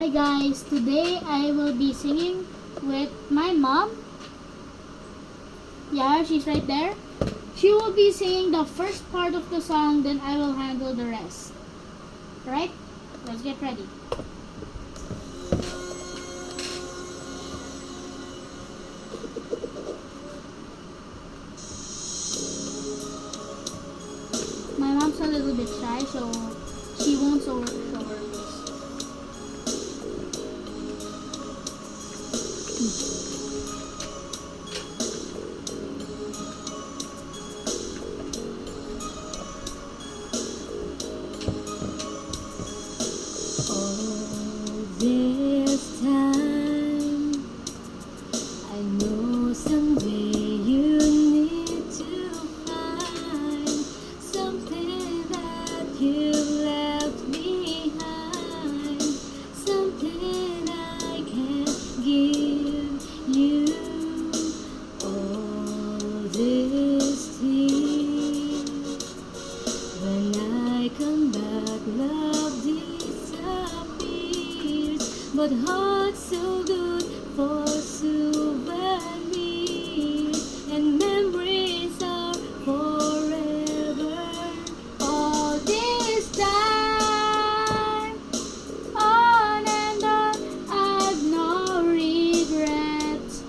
Hi guys, today I will be singing with my mom. Yeah, she's right there. She will be singing the first part of the song, then I will handle the rest. Alright? Let's get ready. My mom's a little bit shy, so she won't show her face. All this time, I know someday you need to find something that you left behind, something I can give you. All this time, when I come back, love disappears, but heart's so good for souvenirs, and memories are forever. All this time, on and on, I've no regrets.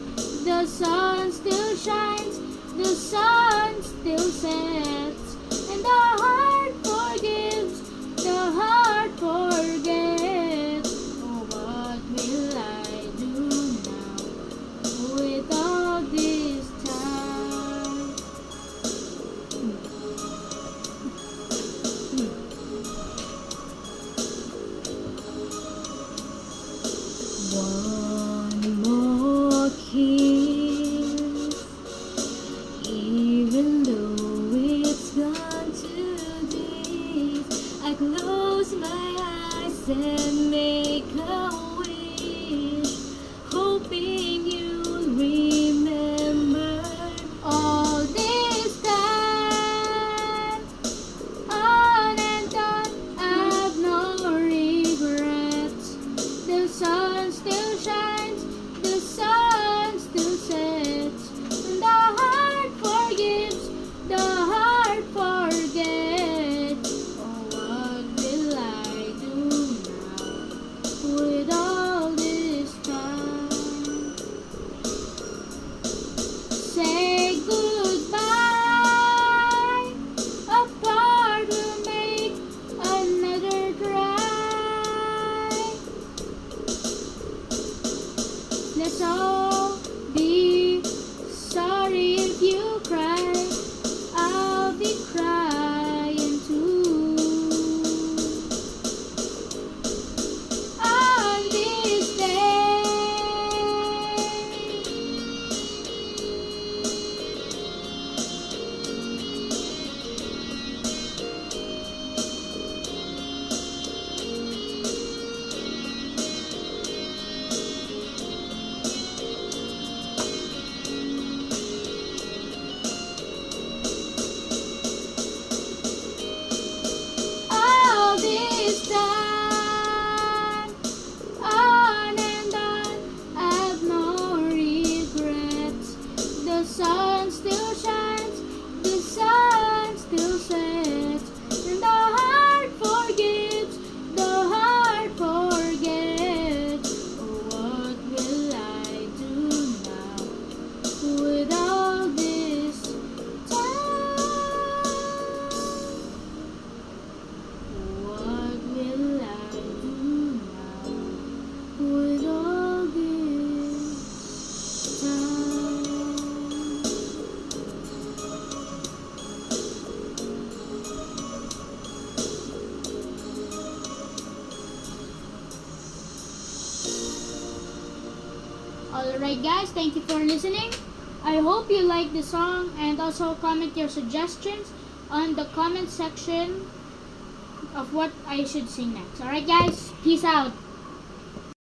The sun still shines, the sun still sets, and the heart forgives, the heart forgets. Oh, what will I do now with all this time? One more kiss, even though it's gone to this, I close my eyes and make a wish, hoping you'll remember. All this time, on and on, I've no regrets. The sun still shines, the sun still sets, and the heart forgives, the heart forgets. Oh, what will I do now with all this time? Say goodbye. Apart we'll make another try. Let's all be sorry if you cry. I'll be crying too. On this day, all this time, on and on, I've no regrets. The sun still shines, the sun still sets, and the heart forgives, the heart forgets. Oh, what will I do now with all this time? What will I do now with all this time? Alright guys, thank you for listening. I hope you like the song, and also comment your suggestions on the comment section of what I should sing next. Alright guys, peace out.